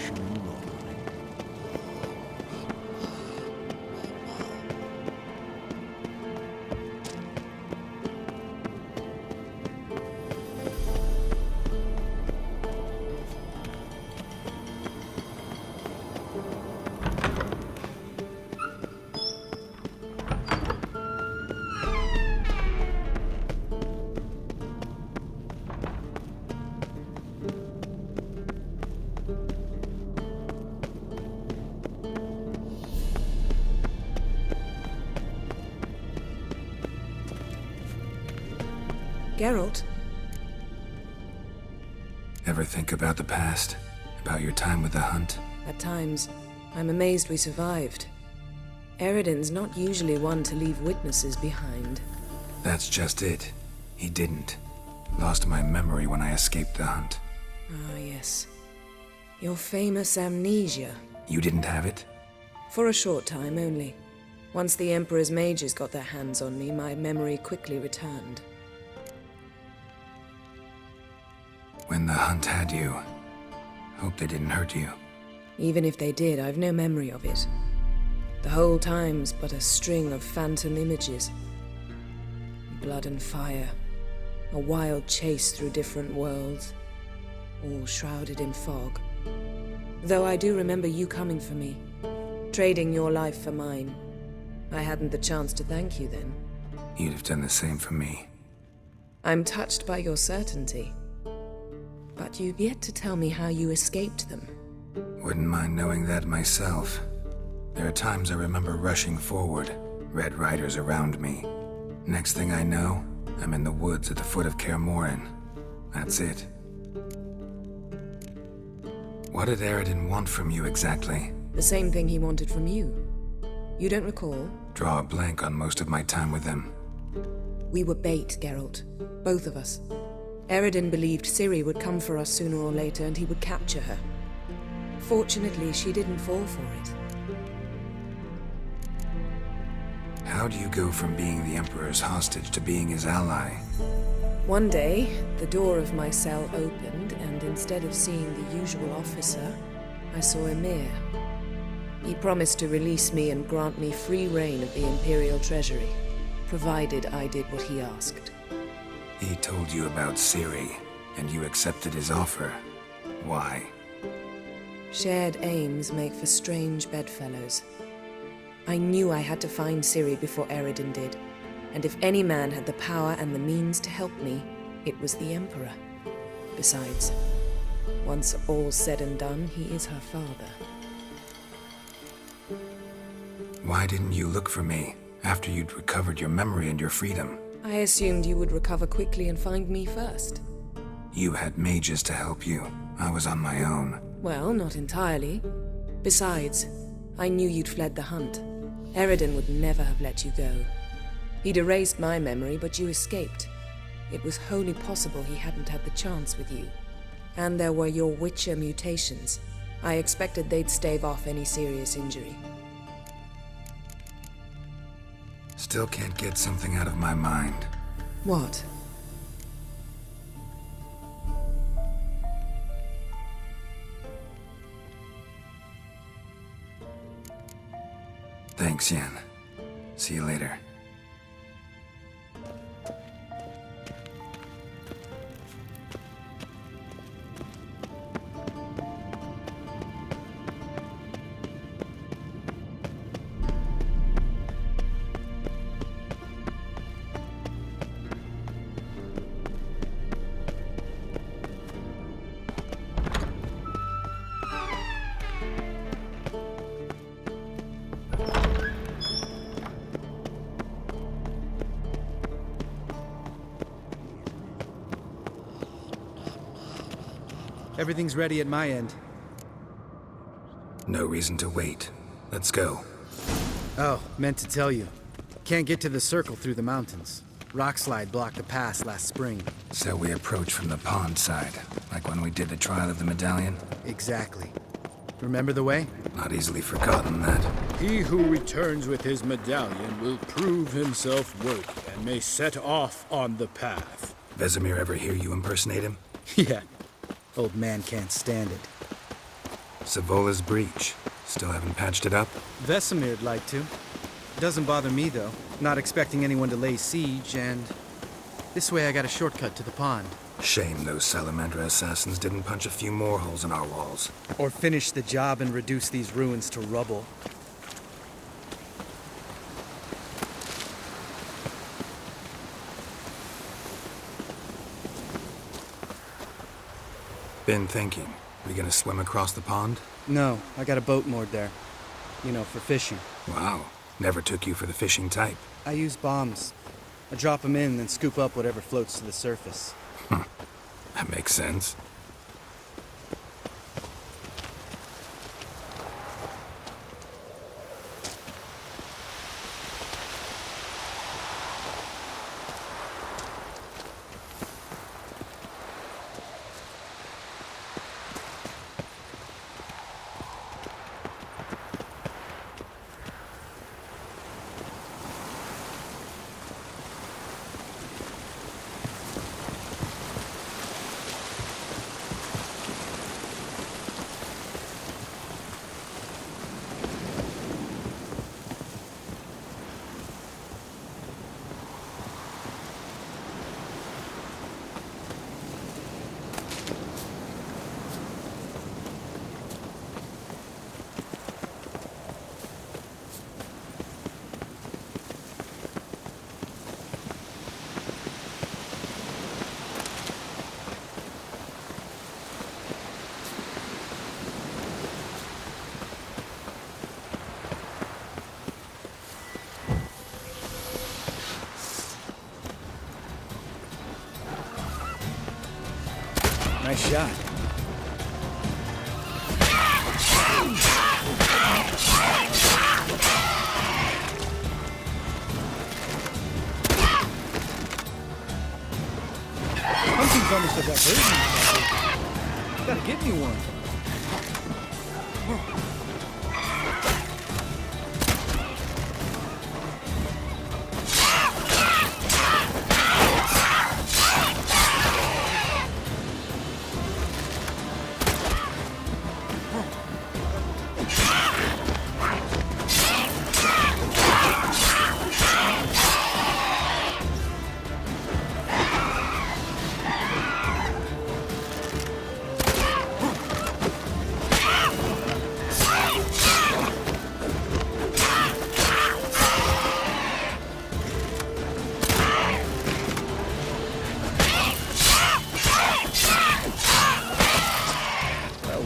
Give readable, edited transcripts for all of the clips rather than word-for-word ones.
professional robbery. Geralt? Ever think about the past? About your time with the Hunt? At times, I'm amazed we survived. Eredin's not usually one to leave witnesses behind. That's just it. He didn't. Lost my memory when I escaped the Hunt. Ah, yes. Your famous amnesia. You didn't have it? For a short time only. Once the Emperor's mages got their hands on me, my memory quickly returned. When the Hunt had you, hope they didn't hurt you. Even if they did, I've no memory of it. The whole time's but a string of phantom images. Blood and fire. A wild chase through different worlds. All shrouded in fog. Though I do remember you coming for me. Trading your life for mine. I hadn't the chance to thank you then. You'd have done the same for me. I'm touched by your certainty. But you've yet to tell me how you escaped them. Wouldn't mind knowing that myself. There are times I remember rushing forward, Red Riders around me. Next thing I know, I'm in the woods at the foot of Kaer Morhen. That's it. What did Eredin want from you exactly? The same thing he wanted from you. You don't recall? Draw a blank on most of my time with him. We were bait, Geralt. Both of us. Eredin believed Ciri would come for us sooner or later and he would capture her. Fortunately, she didn't fall for it. How do you go from being the Emperor's hostage to being his ally? One day, the door of my cell opened, and instead of seeing the usual officer, I saw Emir. He promised to release me and grant me free reign of the Imperial Treasury, provided I did what he asked. He told you about Ciri, and you accepted his offer. Why? Shared aims make for strange bedfellows. I knew I had to find Ciri before Eredin did, and if any man had the power and the means to help me, it was the Emperor. Besides, once all's said and done, he is her father. Why didn't you look for me after you'd recovered your memory and your freedom? I assumed you would recover quickly and find me first. You had mages to help you. I was on my own. Well, not entirely. Besides, I knew you'd fled the Hunt. Eredin would never have let you go. He'd erased my memory, but you escaped. It was wholly possible he hadn't had the chance with you. And there were your Witcher mutations. I expected they'd stave off any serious injury. Still can't get something out of my mind. What? Thanks, Yen. See you later. Everything's ready at my end. No reason to wait. Let's go. Oh, meant to tell you. Can't get to the circle through the mountains. Rockslide blocked the pass last spring. So we approach from the pond side, like when we did the trial of the medallion? Exactly. Remember the way? Not easily forgotten, that. He who returns with his medallion will prove himself worthy and may set off on the path. Vesemir ever hear you impersonate him? Yeah. Old man can't stand it. Savola's breach. Still haven't patched it up? Vesemir'd like to. Doesn't bother me, though. Not expecting anyone to lay siege, and this way I got a shortcut to the pond. Shame those Salamandra assassins didn't punch a few more holes in our walls. Or finish the job and reduce these ruins to rubble. Been thinking. We gonna swim across the pond? No, I got a boat moored there. You know, for fishing. Wow. Never took you for the fishing type. I use bombs. I drop them in, then scoop up whatever floats to the surface. That makes sense. Nice shot. Something's almost like that version. You gotta give me one.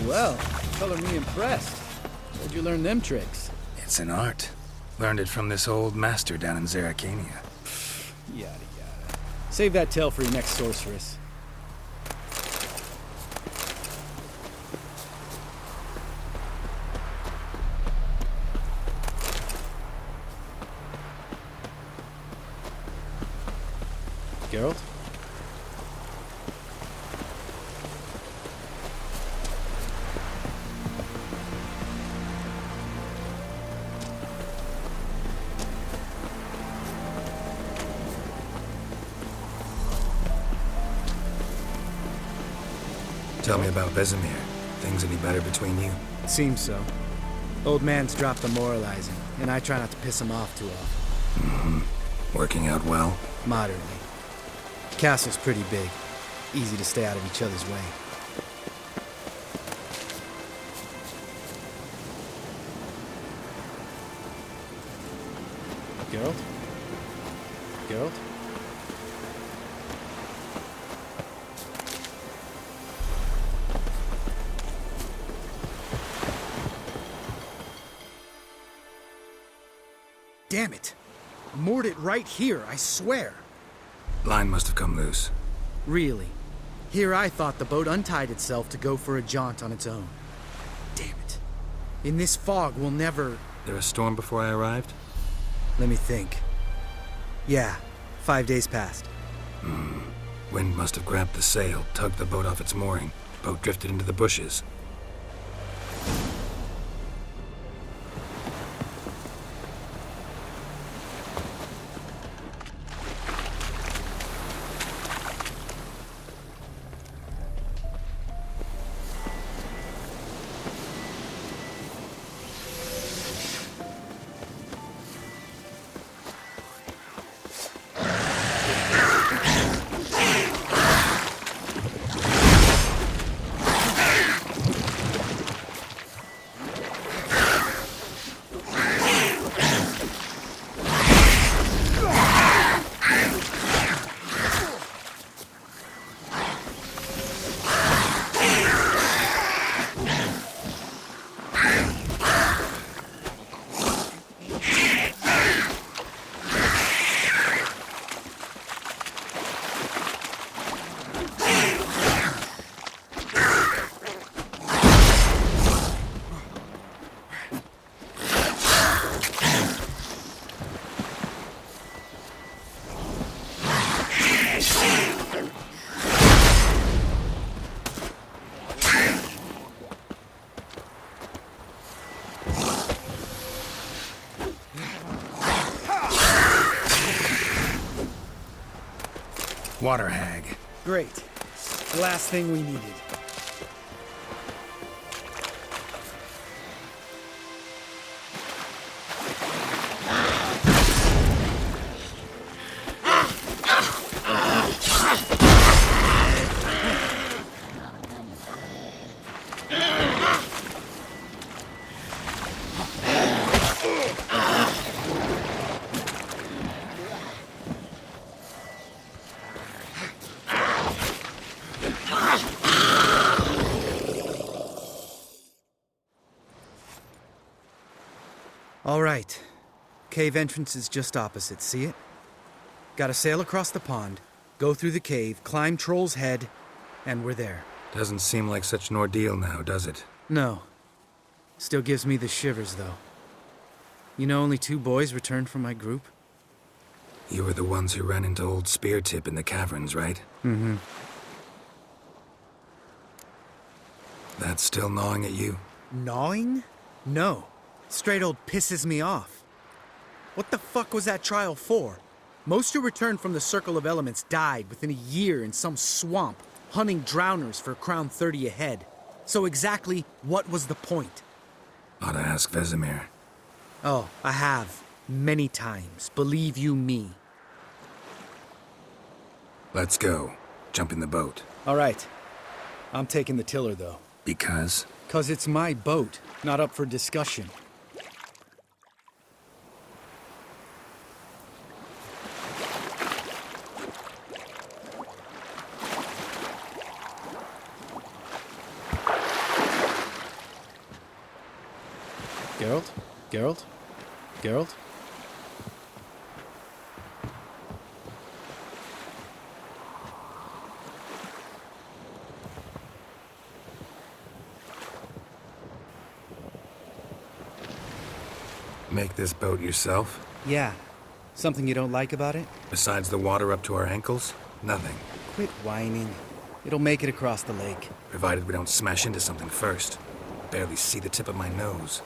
Well, color me impressed. Where'd you learn them tricks? It's an art. Learned it from this old master down in Zerrikania. Yada yada. Save that tale for your next sorceress. Geralt? Tell me about Vesemir. Things any better between you? Seems so. Old man's dropped demoralizing, and I try not to piss him off too often. Working out well? Moderately. Castle's pretty big. Easy to stay out of each other's way. Geralt? Geralt? Damn it! Moored it right here, I swear! Line must have come loose. Really? Here I thought the boat untied itself to go for a jaunt on its own. Damn it. In this fog, we'll never... There a storm before I arrived? Let me think. Yeah, 5 days passed. Wind must have grabbed the sail, tugged the boat off its mooring. Boat drifted into the bushes. water hag. Great. The last thing we needed. All right. Cave entrance is just opposite, see it? Gotta sail across the pond, go through the cave, climb Troll's Head, and we're there. Doesn't seem like such an ordeal now, does it? No. Still gives me the shivers, though. You know only 2 boys returned from my group? You were the ones who ran into old Speartip in the caverns, right? Mm-hmm. That's still gnawing at you? Gnawing? No. Straight old pisses me off. What the fuck was that trial for? Most who returned from the Circle of Elements died within a year in some swamp, hunting drowners for Crown 30 a head. So exactly what was the point? Ought to ask Vesemir. Oh, I have. Many times. Believe you me. Let's go. Jump in the boat. All right. I'm taking the tiller, though. Because? 'Cause it's my boat, not up for discussion. Geralt? Geralt? Geralt? Make this boat yourself? Yeah. Something you don't like about it? Besides the water up to our ankles? Nothing. Quit whining. It'll make it across the lake. Provided we don't smash into something first. Barely see the tip of my nose.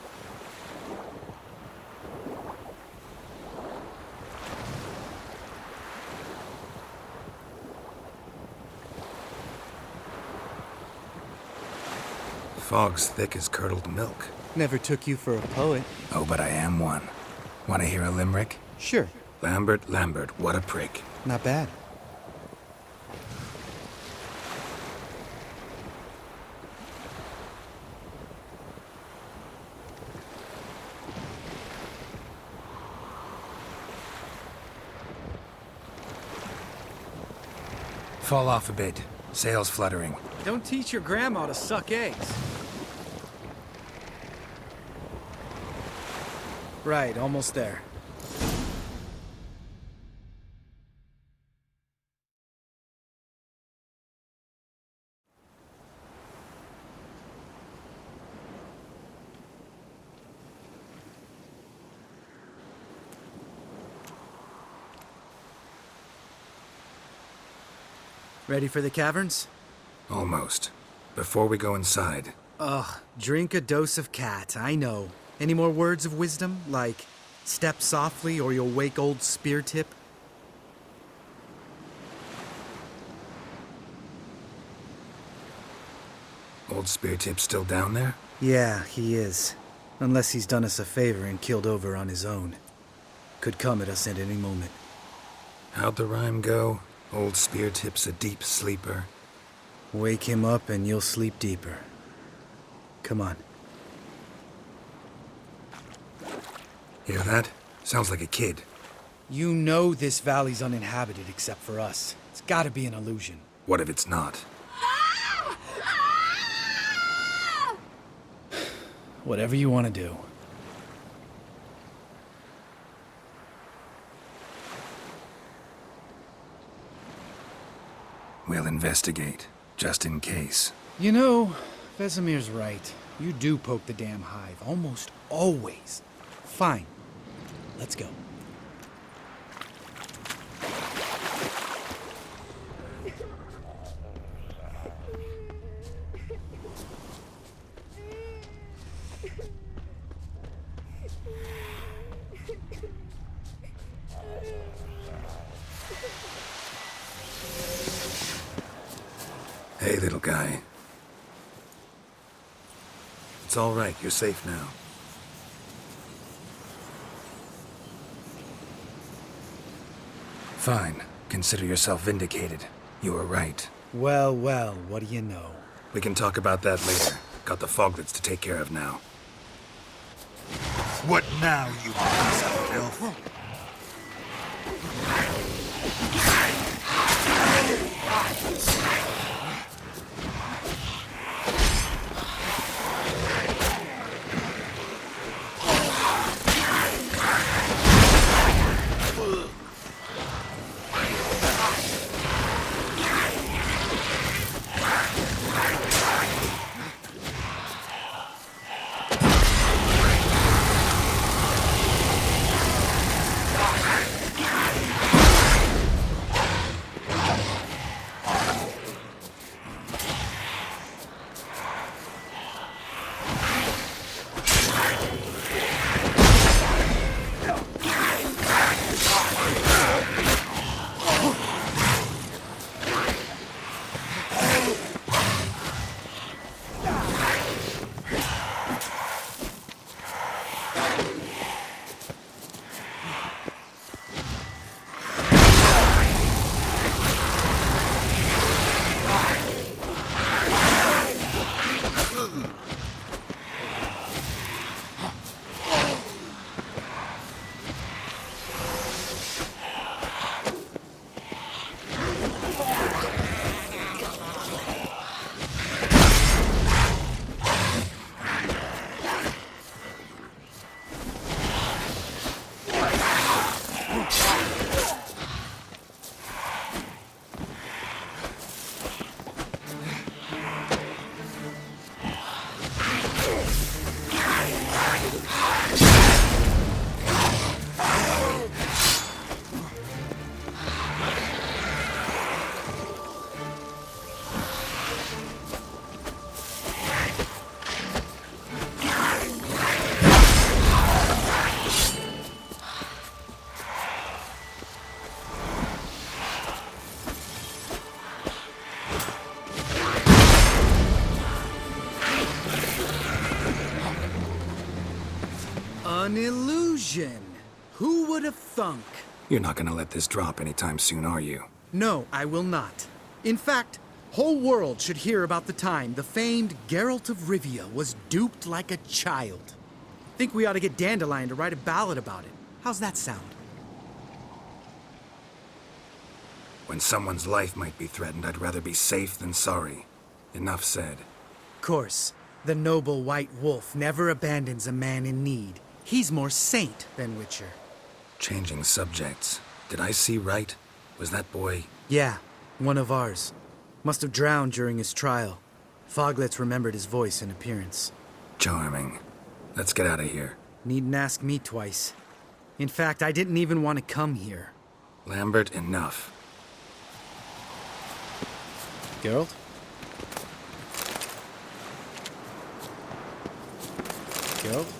Fog's thick as curdled milk. Never took you for a poet. Oh, but I am one. Want to hear a limerick? Sure. Lambert, Lambert, what a prick. Not bad. Fall off a bit. Sails fluttering. Don't teach your grandma to suck eggs. Right, almost there. Ready for the caverns? Almost. Before we go inside, Ugh, drink a dose of cat, I know. Any more words of wisdom, like step softly or you'll wake old Speartip? old Speartip's still down there? Yeah, he is. Unless he's done us a favor and killed over on his own. Could come at us at any moment. How'd the rhyme go? Old Speartip's a deep sleeper. Wake him up and you'll sleep deeper. Come on. Hear that? Sounds like a kid. You know this valley's uninhabited except for us. It's gotta be an illusion. What if it's not? Whatever you want to do. We'll investigate, just in case. You know, Vesemir's right. You do poke the damn hive, almost always. Fine. Let's go. little guy. It's all right. You're safe now. Fine. Consider yourself vindicated. You were right. Well, well, what do you know? We can talk about that later. Got the foglets to take care of now. What now, you piece of filth? An illusion. Who would have thunk? You're not gonna let this drop anytime soon, are you? No, I will not. In fact, whole world should hear about the time the famed Geralt of Rivia was duped like a child. Think we ought to get Dandelion to write a ballad about it. How's that sound? When someone's life might be threatened, I'd rather be safe than sorry. Enough said. Of course, the noble white wolf never abandons a man in need. He's more saint than Witcher. Changing subjects. Did I see right? Was that boy... Yeah, one of ours. Must have drowned during his trial. Foglets remembered his voice and appearance. Charming. Let's get out of here. Needn't ask me twice. In fact, I didn't even want to come here. Lambert, enough. Geralt? Geralt?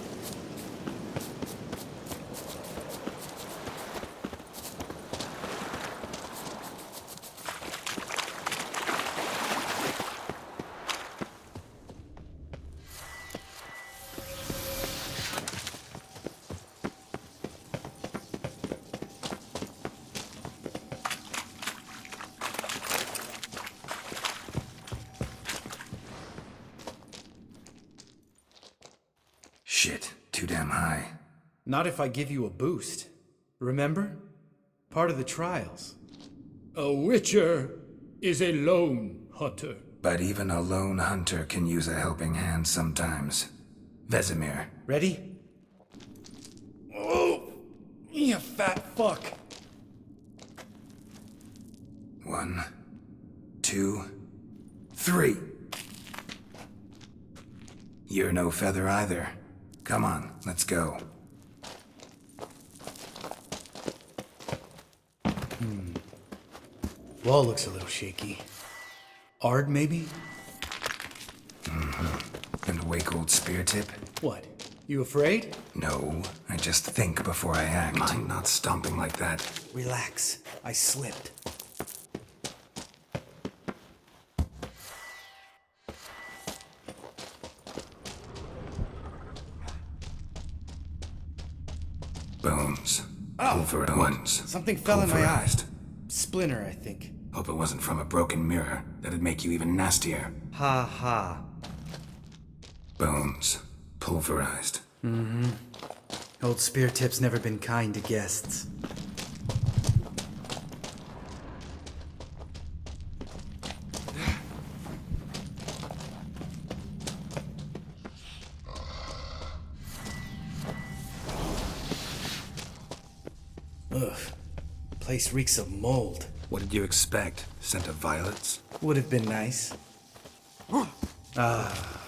Shit, too damn high. Not if I give you a boost. Remember? Part of the trials. A Witcher is a lone hunter. But even a lone hunter can use a helping hand sometimes. Vesemir. Ready? Oh, you fat fuck. 1, 2, 3. You're no feather either. Come on, let's go. Wall looks a little shaky. Ard, maybe? And a wake old spear tip? What? You afraid? No, I just think before I act. Mind not stomping like that. Relax. I slipped. Bones. Oh, Pulverized. something fell in my eye. Pulverized. Splinter, I think. Hope it wasn't from a broken mirror. That'd make you even nastier. Ha ha. Bones. Pulverized. Old Spear Tip's never been kind to guests. Ugh. Place reeks of mold. What did you expect? Scent of violets? Would have been nice.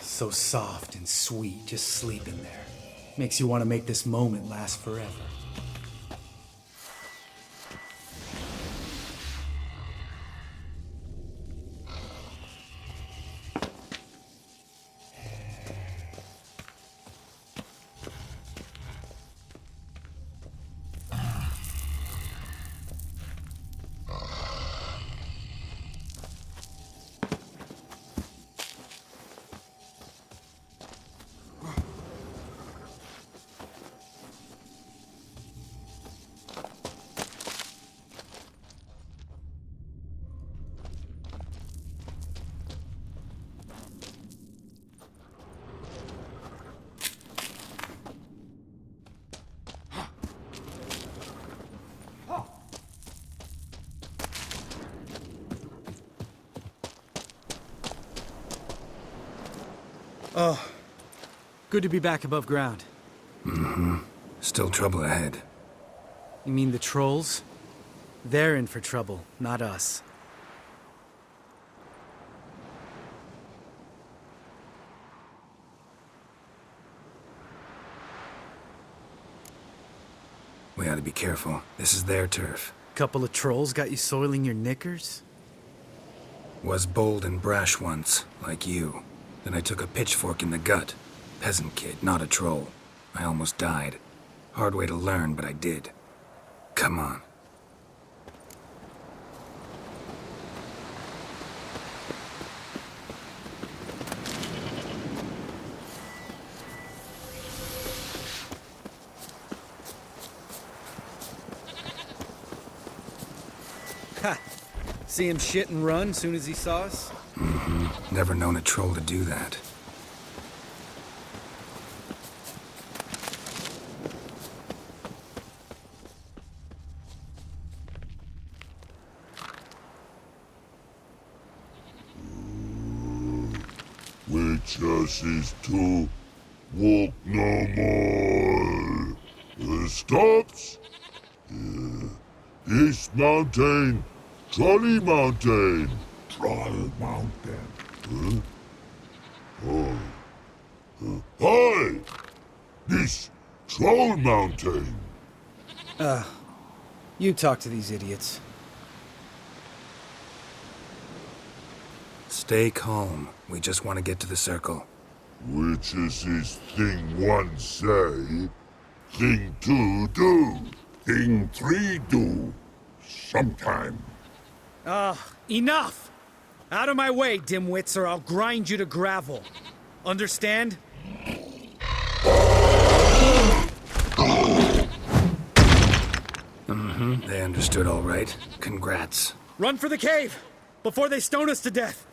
So soft and sweet, just sleeping there. Makes you want to make this moment last forever. Oh, good to be back above ground. Still trouble ahead. You mean the trolls? They're in for trouble, not us. We ought to be careful. This is their turf. Couple of trolls got you soiling your knickers? Was bold and brash once, like you. Then I took a pitchfork in the gut. Peasant kid, not a troll. I almost died. Hard way to learn, but I did. Come on. Ha! See him shit and run soon as he saw us? Never known a troll to do that. Witches is to walk no more. Stops? East Mountain, Trolley Mountain. Troll Mountain. Hi! This Troll Mountain. You talk to these idiots. Stay calm. We just want to get to the circle. Witches is thing one say, thing two do, thing three do. Sometime. Enough! Out of my way, dimwits, or I'll grind you to gravel. Understand? They understood all right. Congrats. Run for the cave! Before they stone us to death!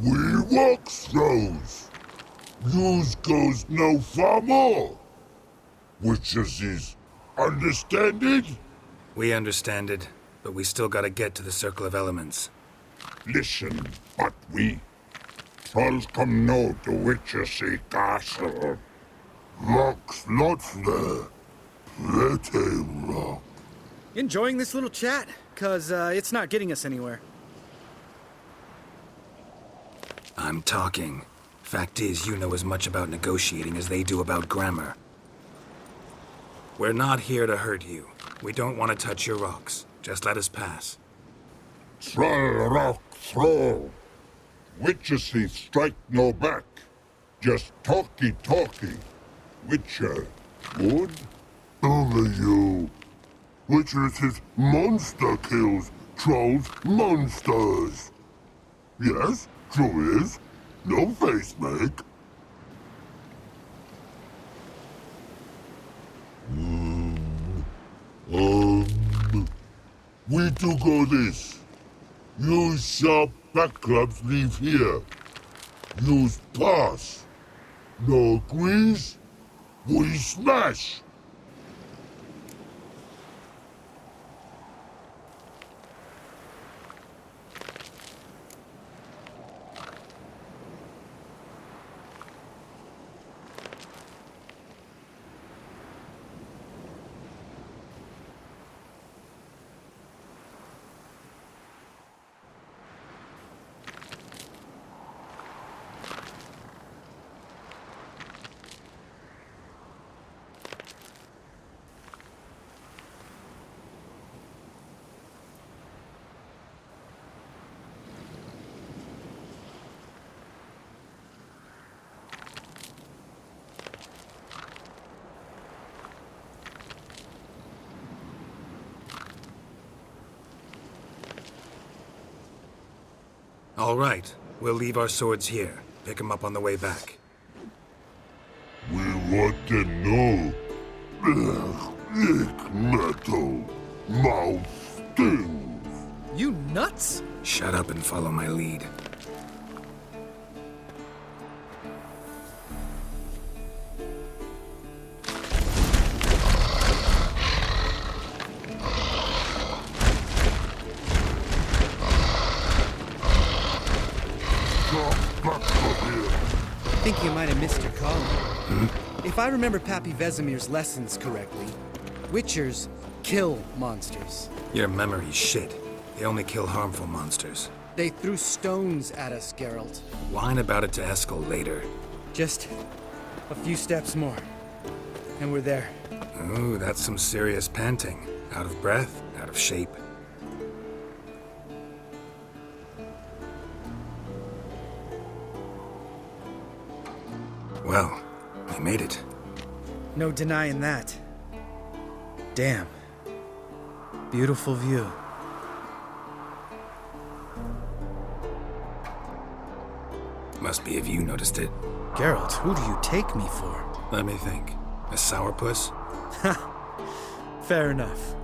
We walk throws. News goes no far more. Witches is understand it? We understand it, but we still gotta get to the Circle of Elements. Listen, but we trolls come no to Witches castle. Rocks lots there. Plenty rock. Enjoying this little chat? 'Cause it's not getting us anywhere. I'm talking. Fact is, you know as much about negotiating as they do about grammar. We're not here to hurt you. We don't want to touch your rocks. Just let us pass. Troll rock throw. Witches he strike no back. Just talky. Witcher, good? Only you. Witchers his monster kills. Trolls monsters. Yes, true is. No face make. We do go this. Use sharp backlubs leave here. Use pass. No agrees? We smash. All right. We'll leave our swords here. Pick them up on the way back. We want to know. Ick metal. Mouth stings. You nuts? Shut up and follow my lead. I think you might have missed your calling. If I remember Pappy Vesemir's lessons correctly, Witchers kill monsters. Your memory's shit. They only kill harmful monsters. They threw stones at us, Geralt. Whine about it to Eskel later. Just a few steps more, and we're there. Ooh, that's some serious panting. Out of breath, out of shape. Well, we made it. No denying that. Damn. Beautiful view. Must be if you noticed it. Geralt, who do you take me for? Let me think. A sourpuss? Fair enough.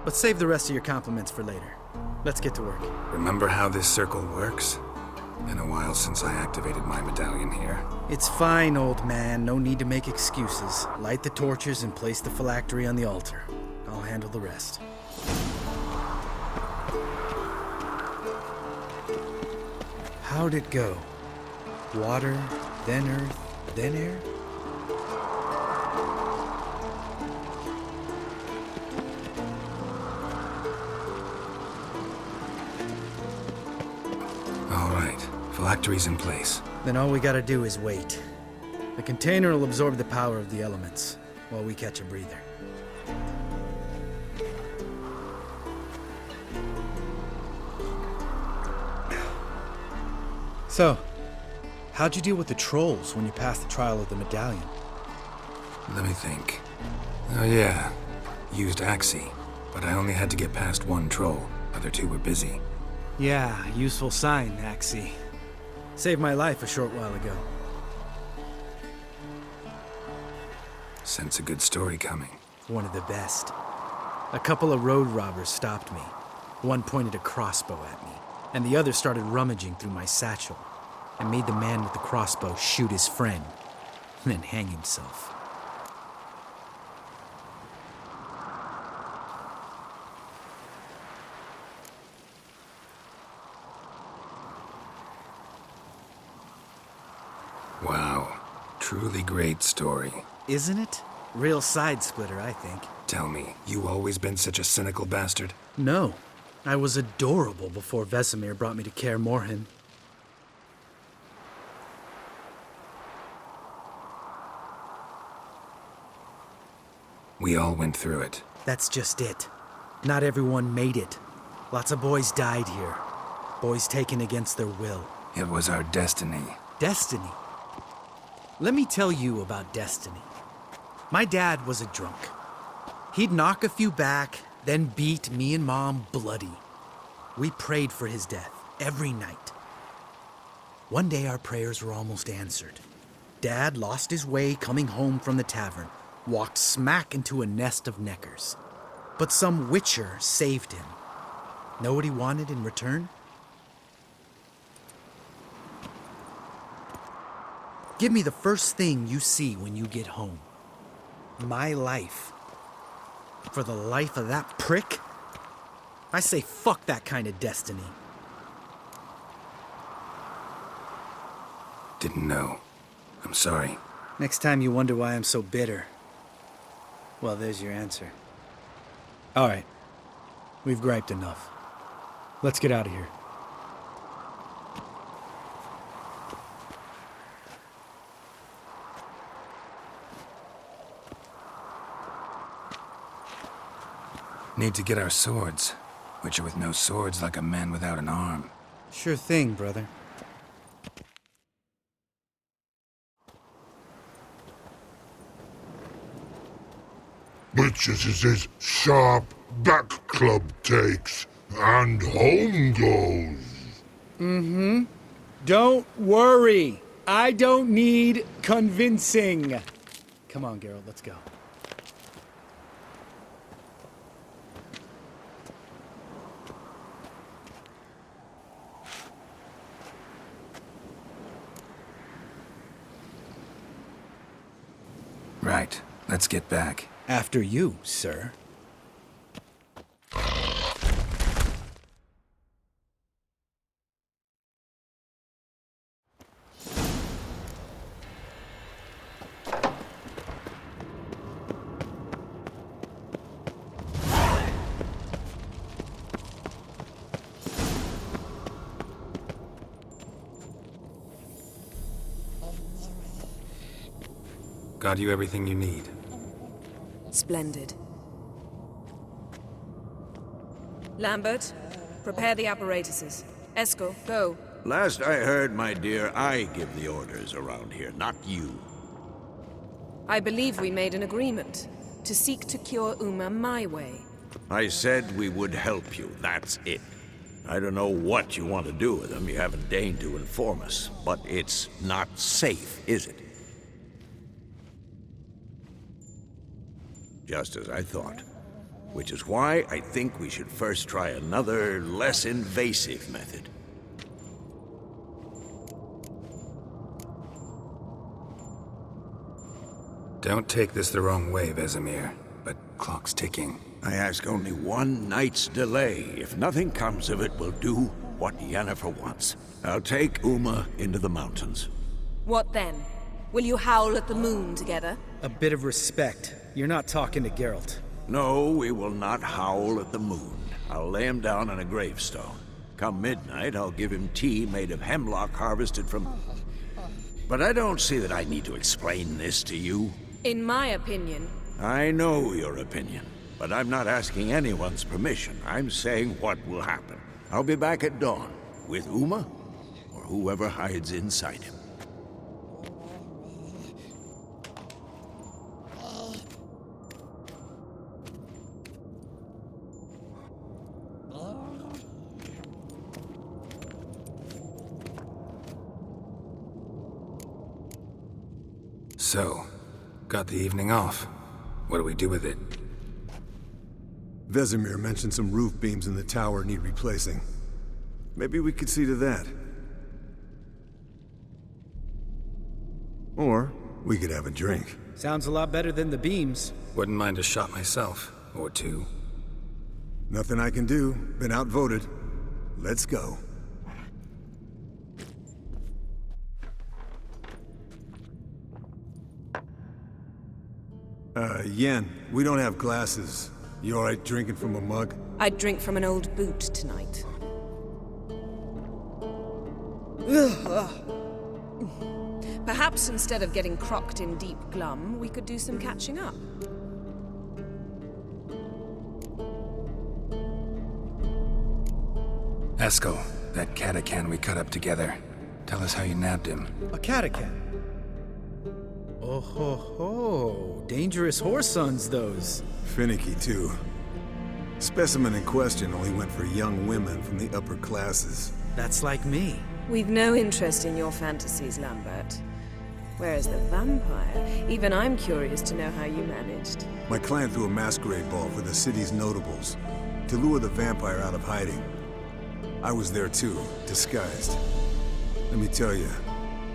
But save the rest of your compliments for later. Let's get to work. Remember how this circle works? Been a while since I activated my medallion here. It's fine, old man. No need to make excuses. Light the torches and place the phylactery on the altar. I'll handle the rest. How'd it go? Water, then earth, then air? All right, phylactery's in place. Then all we gotta do is wait. The container will absorb the power of the elements, while we catch a breather. So, how'd you deal with the trolls when you passed the trial of the medallion? Let me think. Oh yeah, used Axie, but I only had to get past one troll. Other two were busy. Yeah, useful sign, Axie. Saved my life a short while ago. Sense a good story coming. One of the best. A couple of road robbers stopped me. One pointed a crossbow at me, and the other started rummaging through my satchel. I made the man with the crossbow shoot his friend, and then hang himself. Wow, truly great story. Isn't it? Real side splitter, I think. Tell me, you always been such a cynical bastard? No. I was adorable before Vesemir brought me to Kaer Morhen. We all went through it. That's just it. Not everyone made it. Lots of boys died here. Boys taken against their will. It was our destiny. Destiny? Let me tell you about destiny. My dad was a drunk. He'd knock a few back, then beat me and Mom bloody. We prayed for his death every night. One day our prayers were almost answered. Dad lost his way coming home from the tavern, walked smack into a nest of neckers. But some witcher saved him. Know what he wanted in return? Give me the first thing you see when you get home. My life. For the life of that prick? I say fuck that kind of destiny. Didn't know. I'm sorry. Next time you wonder why I'm so bitter, well, there's your answer. All right. We've griped enough. Let's get out of here. Need to get our swords. Witcher with no swords like a man without an arm. Sure thing, brother. Witches is his sharp back club takes, and home goes. Don't worry. I don't need convincing. Come on, Geralt, let's go. Right. Let's get back. After you, sir. Got you everything you need. Splendid. Lambert, prepare the apparatuses. Eskel, go. Last I heard, my dear, I give the orders around here, not you. I believe we made an agreement to seek to cure Uma my way. I said we would help you, that's it. I don't know what you want to do with them, you haven't deigned to inform us. But it's not safe, is it? Just as I thought. Which is why I think we should first try another, less invasive method. Don't take this the wrong way, Vesemir, but clock's ticking. I ask only one night's delay. If nothing comes of it, we'll do what Yennefer wants. I'll take Uma into the mountains. What then? Will you howl at the moon together? A bit of respect. You're not talking to Geralt. No, we will not howl at the moon. I'll lay him down on a gravestone. Come midnight, I'll give him tea made of hemlock harvested from... But I don't see that I need to explain this to you. In my opinion... I know your opinion, but I'm not asking anyone's permission. I'm saying what will happen. I'll be back at dawn, with Uma, or whoever hides inside him. So, got the evening off. What do we do with it? Vesemir mentioned some roof beams in the tower need replacing. Maybe we could see to that. Or we could have a drink. Sounds a lot better than the beams. Wouldn't mind a shot myself, or two. Nothing I can do. Been outvoted. Let's go. Yen, we don't have glasses. You alright drinking from a mug? I'd drink from an old boot tonight. Perhaps instead of getting crocked in deep glum, we could do some catching up. Eskel, that catacan we cut up together. Tell us how you nabbed him. A catacan. Oh ho ho. Dangerous horse sons, those. Finicky, too. Specimen in question only went for young women from the upper classes. That's like me. We've no interest in your fantasies, Lambert. Whereas the vampire, even I'm curious to know how you managed. My clan threw a masquerade ball for the city's notables to lure the vampire out of hiding. I was there too, disguised. Let me tell you,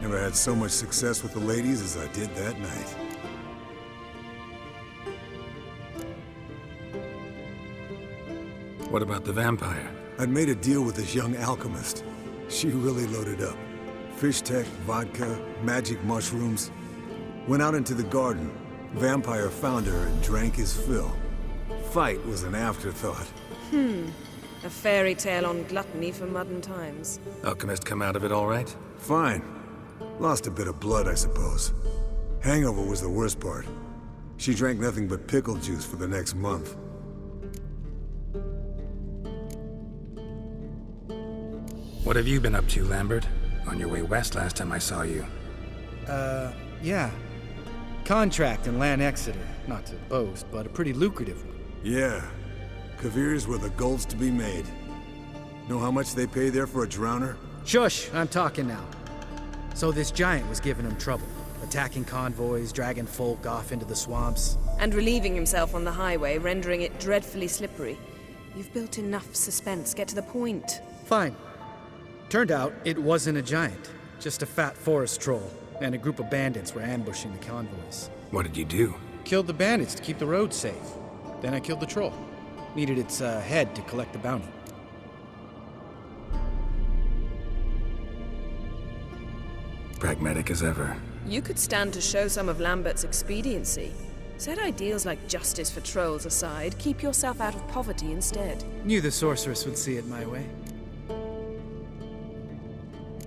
never had so much success with the ladies as I did that night. What about the vampire? I'd made a deal with this young alchemist. She really loaded up. Fish tech, vodka, magic mushrooms. Went out into the garden. Vampire found her and drank his fill. Fight was an afterthought. A fairy tale on gluttony for modern times. Alchemist come out of it all right? Fine. Lost a bit of blood, I suppose. Hangover was the worst part. She drank nothing but pickle juice for the next month. What have you been up to, Lambert? On your way west last time I saw you. Yeah. Contract in Lan Exeter. Not to boast, but a pretty lucrative one. Yeah. Kavir's were the gold's to be made. Know how much they pay there for a drowner? Shush, I'm talking now. So this giant was giving him trouble. Attacking convoys, dragging folk off into the swamps. And relieving himself on the highway, rendering it dreadfully slippery. You've built enough suspense. Get to the point. Fine. Turned out, it wasn't a giant. Just a fat forest troll. And a group of bandits were ambushing the convoys. What did you do? Killed the bandits to keep the road safe. Then I killed the troll. Needed its head to collect the bounty. Pragmatic as ever. You could stand to show some of Lambert's expediency. Set ideals like justice for trolls aside, keep yourself out of poverty instead. Knew the sorceress would see it my way.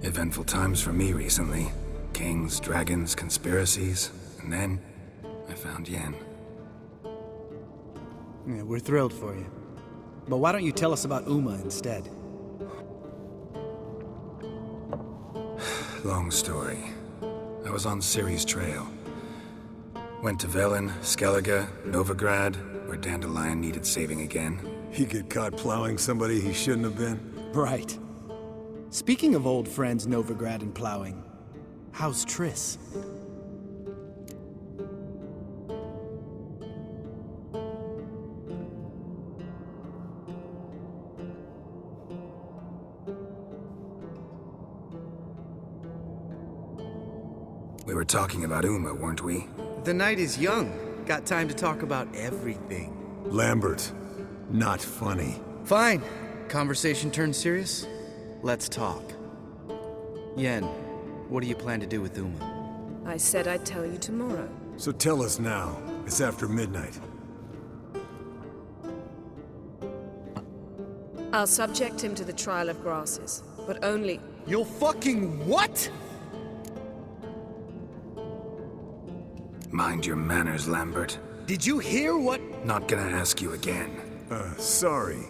Eventful times for me recently. Kings, dragons, conspiracies. And then, I found Yen. Yeah, we're thrilled for you. But why don't you tell us about Uma instead? Long story. I was on Ciri's trail. Went to Velen, Skellige, Novigrad, where Dandelion needed saving again. He get caught plowing somebody he shouldn't have been? Right. Speaking of old friends Novigrad and plowing, how's Triss? We were talking about Uma, weren't we? The night is young. Got time to talk about everything. Lambert, not funny. Fine. Conversation turned serious? Let's talk. Yen, what do you plan to do with Uma? I said I'd tell you tomorrow. So tell us now. It's after midnight. I'll subject him to the trial of grasses, but only... You'll fucking what? Mind your manners, Lambert. Did you hear what? Not gonna ask you again. Sorry.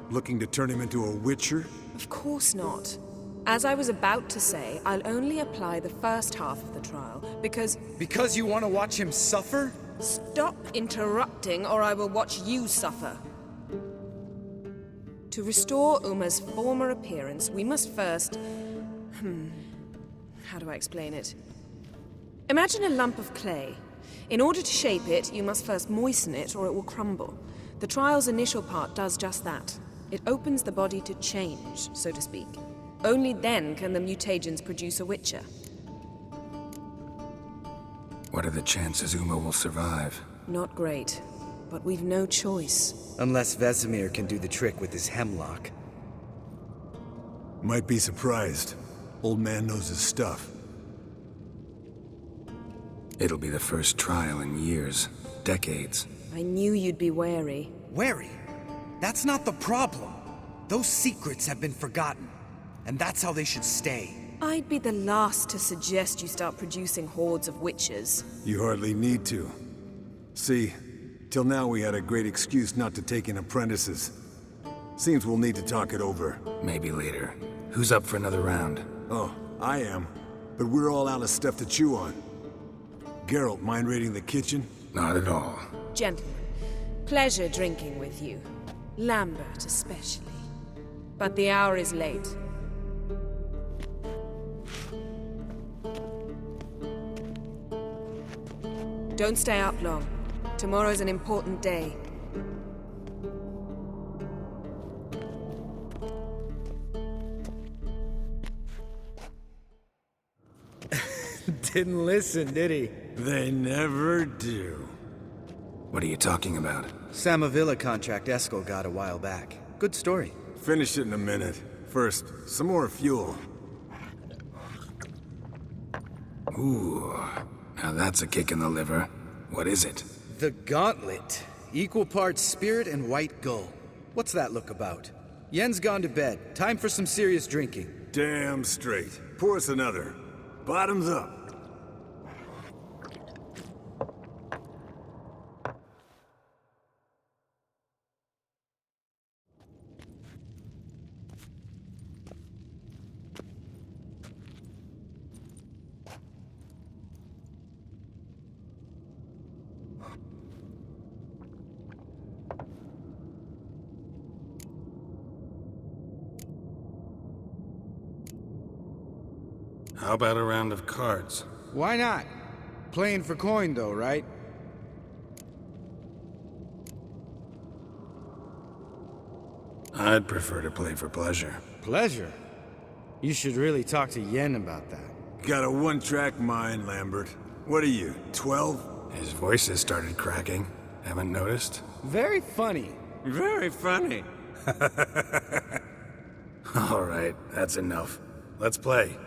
Looking to turn him into a witcher? Of course not. As I was about to say, I'll only apply the first half of the trial, because... Because you want to watch him suffer? Stop interrupting, or I will watch you suffer. To restore Uma's former appearance, we must first... How do I explain it? Imagine a lump of clay. In order to shape it, you must first moisten it, or it will crumble. The trial's initial part does just that. It opens the body to change, so to speak. Only then can the mutagens produce a witcher. What are the chances Uma will survive? Not great, but we've no choice. Unless Vesemir can do the trick with his hemlock. Might be surprised. Old man knows his stuff. It'll be the first trial in years, decades. I knew you'd be wary. Wary? That's not the problem. Those secrets have been forgotten. And that's how they should stay. I'd be the last to suggest you start producing hordes of witches. You hardly need to. See, till now we had a great excuse not to take in apprentices. Seems we'll need to talk it over. Maybe later. Who's up for another round? Oh, I am. But we're all out of stuff to chew on. Geralt, mind raiding the kitchen? Not at all. Gentlemen, pleasure drinking with you. Lambert especially. But the hour is late. Don't stay up long. Tomorrow's an important day. Didn't listen, did he? They never do. What are you talking about? Samavilla contract Eskel got a while back. Good story. Finish it in a minute. First, some more fuel. Ooh, now that's a kick in the liver. What is it? The Gauntlet. Equal parts spirit and white gull. What's that look about? Yen's gone to bed. Time for some serious drinking. Damn straight. Pour us another. Bottoms up. How about a round of cards? Why not? Playing for coin, though, right? I'd prefer to play for pleasure. Pleasure? You should really talk to Yen about that. Got a one-track mind, Lambert. What are you, 12? His voice has started cracking. Haven't noticed? Very funny. Very funny. All right, that's enough. Let's play.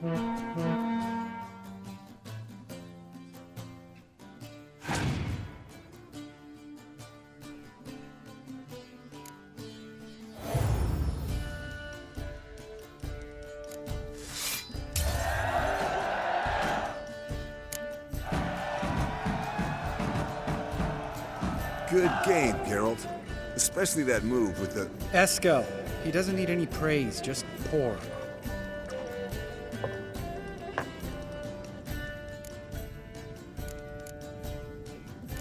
Good game, Geralt. Especially that move with the... Eskel. He doesn't need any praise, just pour.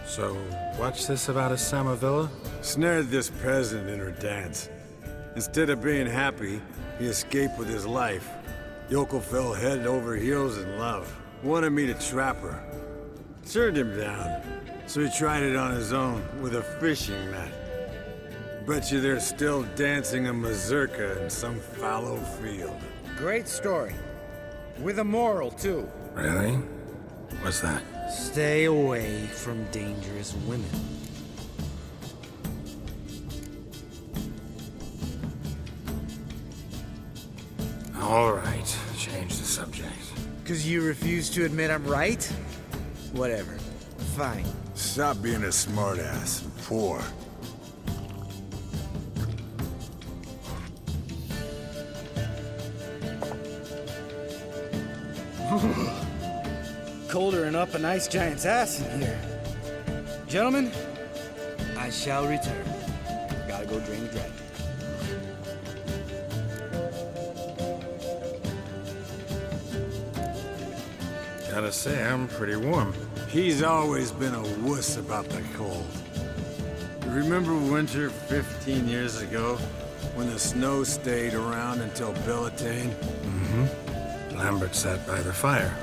So, what's this about a Samavilla? Snared this peasant in her dance. Instead of being happy, he escaped with his life. Yokel fell head over heels in love. Wanted me to trap her. Turned him down. So he tried it on his own with a fishing net. Bet you they're still dancing a mazurka in some fallow field. Great story. With a moral, too. Really? What's that? Stay away from dangerous women. All right, change the subject. Because you refuse to admit I'm right? Whatever. Fine. Stop being a smartass. Poor. Colder and up a nice giant's ass in here. Gentlemen, I shall return. Gotta go drain the dragon. Gotta say, I'm pretty warm. He's always been a wuss about the cold. Remember winter 15 years ago, when the snow stayed around until Bellatane? Mm-hmm. Lambert sat by the fire,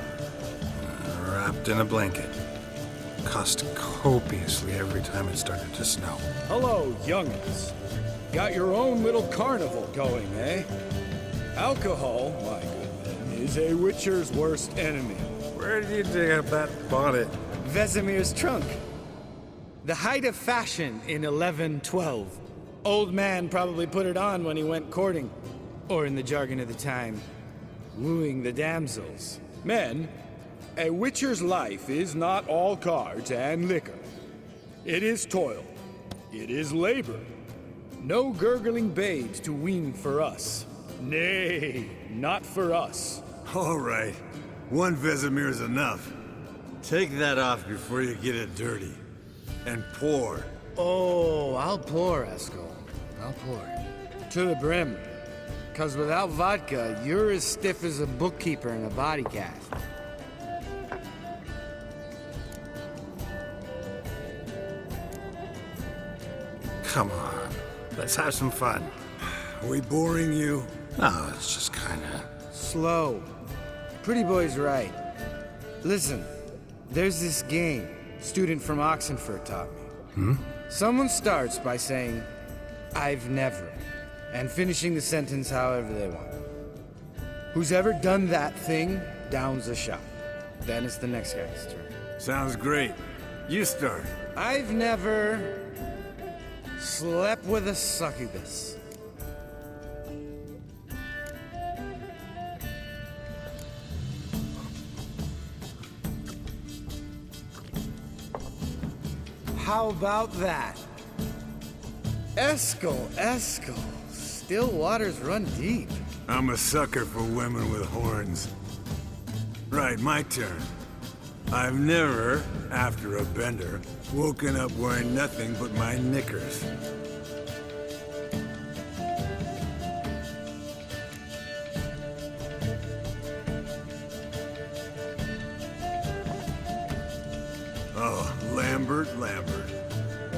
wrapped in a blanket. Cussed copiously every time it started to snow. Hello, young'uns. Got your own little carnival going, eh? Alcohol, my good man, is a witcher's worst enemy. Where did you dig up that bonnet? Vesemir's trunk. The height of fashion in 1112. Old man probably put it on when he went courting. Or in the jargon of the time, wooing the damsels. Men, a witcher's life is not all cards and liquor. It is toil. It is labor. No gurgling babes to wean for us. Nay, not for us. All right. One Vesemir's enough. Take that off before you get it dirty. And pour. Oh, I'll pour, Eskel. I'll pour. To the brim. 'Cause without vodka, you're as stiff as a bookkeeper in a body cast. Come on, let's have some fun. We boring you? No, it's just kinda... Slow. Pretty boy's right. Listen, there's this game student from Oxenford taught me. Someone starts by saying, I've never, and finishing the sentence however they want. Who's ever done that thing downs a shot. Then it's the next guy's turn. Sounds great. You start. I've never slept with a succubus. How about that? Eskel. Still waters run deep. I'm a sucker for women with horns. Right, my turn. I've never, after a bender, woken up wearing nothing but my knickers. Oh, Lambert.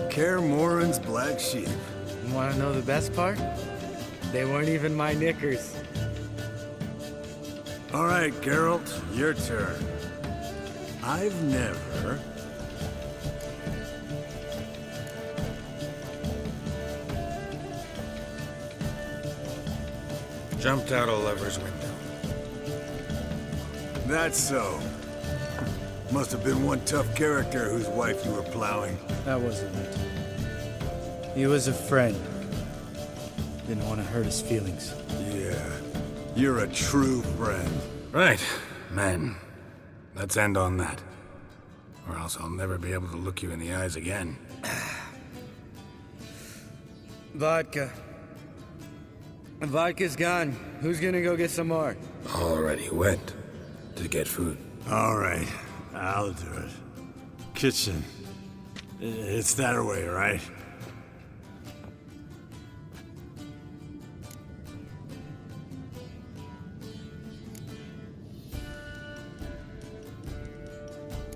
Kaer Morhen's black sheep. You wanna know the best part? They weren't even my knickers. All right, Geralt, your turn. I've never... Jumped out a lover's window. That's so. Must have been one tough character whose wife you were plowing. That wasn't it. He was a friend. Didn't want to hurt his feelings. Yeah, you're a true friend. Right, men. Let's end on that. Or else I'll never be able to look you in the eyes again. Vodka. Vodka's gone. Who's gonna go get some more? Already went to get food. All right, I'll do it. Kitchen. It's that way, right?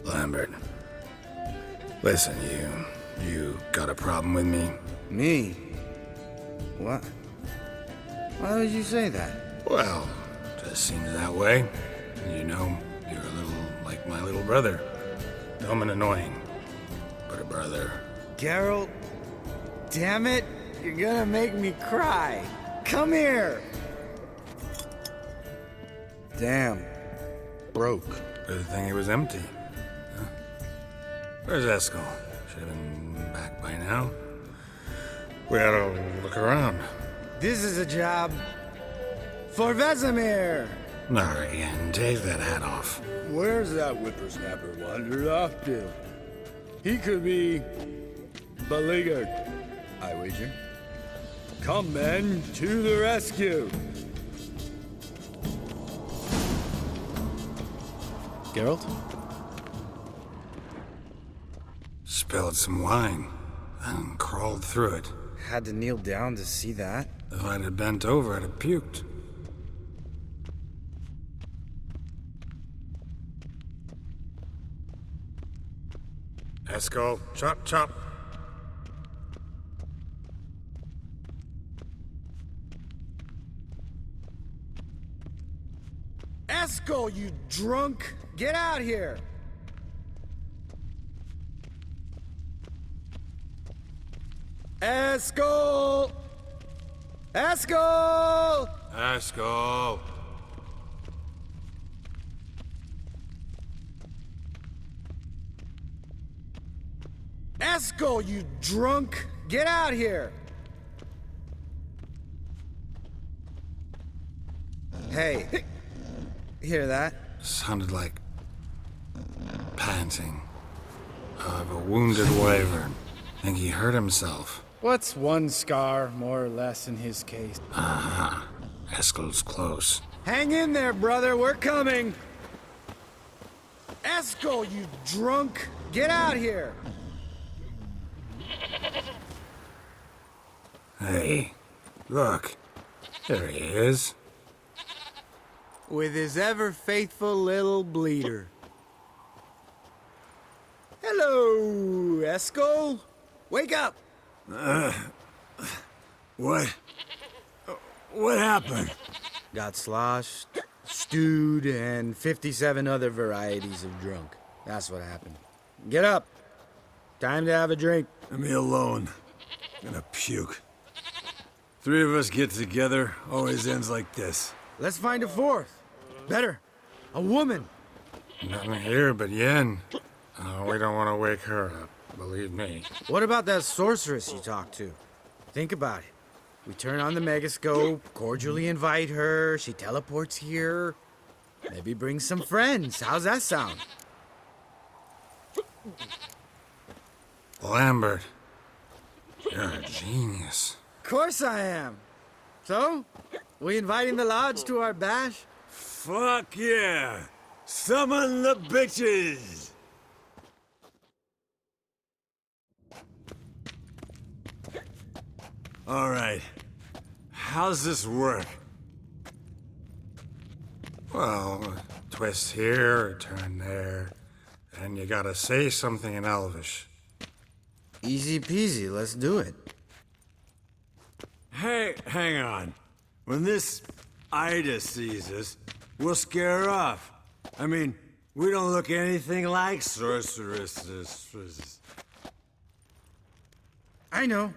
Lambert. Listen, you got a problem with me? Me? What? Why would you say that? Well, just seems that way. You know, you're a little like my little brother. Dumb and annoying, but a brother. Geralt, damn it, you're gonna make me cry. Come here. Damn, broke. Good thing it was empty. Huh? Where's Eskel? Should have been back by now. We ought to look around. This is a job for Vesemir. Not again. Take that hat off. Where's that whippersnapper wandered off to? He could be beleaguered, I wager. Come, men, to the rescue! Geralt? Spilled some wine and crawled through it. Had to kneel down to see that. If I'd have bent over, I'd have puked. Eskel, chop, chop. Eskel, you drunk! Get out here! Eskel! Eskel! Eskel! Eskel, you drunk! Get out here! Hey, hear that? Sounded like panting of a wounded wyvern. Think he hurt himself. What's one scar, more or less, in his case? Aha. Eskel's close. Hang in there, brother, we're coming! Eskel, you drunk! Get out here! Hey, look. There he is. With his ever-faithful little bleeder. Hello, Eskel! Wake up! What? What happened? Got sloshed, stewed, and 57 other varieties of drunk. That's what happened. Get up. Time to have a drink. Leave me alone. I'm gonna puke. Three of us get together, always ends like this. Let's find a fourth. Better. A woman. Nothing here but Yen. We don't want to wake her up, believe me. What about that sorceress you talked to? Think about it. We turn on the megascope, cordially invite her, she teleports here. Maybe bring some friends. How's that sound? Lambert, you're a genius. Of course I am. So, we inviting the lodge to our bash? Fuck yeah! Summon the bitches! All right. How's this work? Well, twist here, turn there, and you gotta say something in Elvish. Easy peasy, let's do it. Hey, hang on. When this Ida sees us, we'll scare her off. I mean, we don't look anything like sorceresses. I know.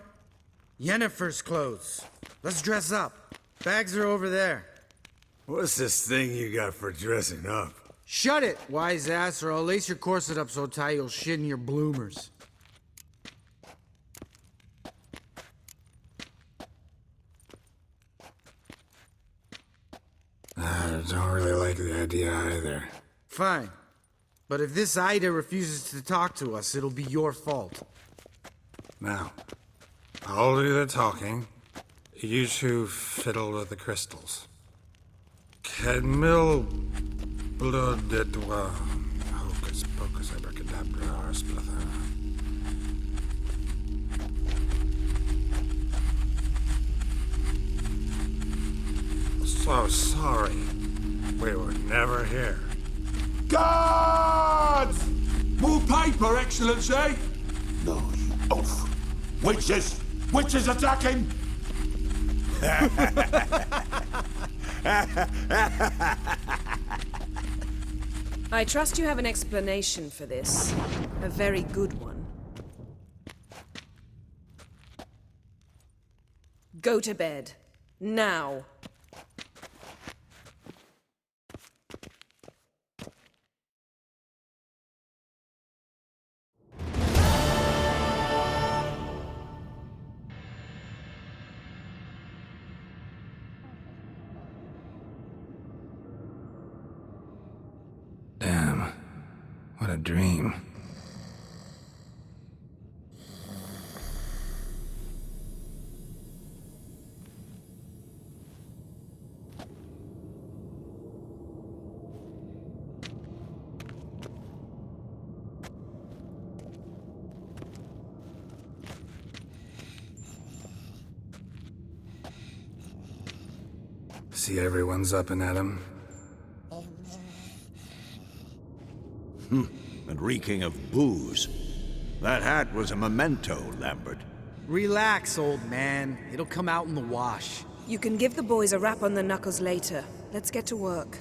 Yennefer's clothes. Let's dress up. Bags are over there. What's this thing you got for dressing up? Shut it, wise ass, or I'll lace your corset up so tight you'll shit in your bloomers. All I don't really like the idea either. Fine. But if this Ida refuses to talk to us, it'll be your fault. Now, I'll do the talking. You two fiddle with the crystals. Cadmil blood de doigt. Hocus pocus abracadabra arsplatha. So sorry. We were never here. Guards! More paper, Excellency! No, you oaf. Witches! Witches attacking! I trust you have an explanation for this. A very good one. Go to bed. Now. Damn. What a dream. See everyone's up and at 'em. And reeking of booze. That hat was a memento, Lambert. Relax, old man. It'll come out in the wash. You can give the boys a rap on the knuckles later. Let's get to work.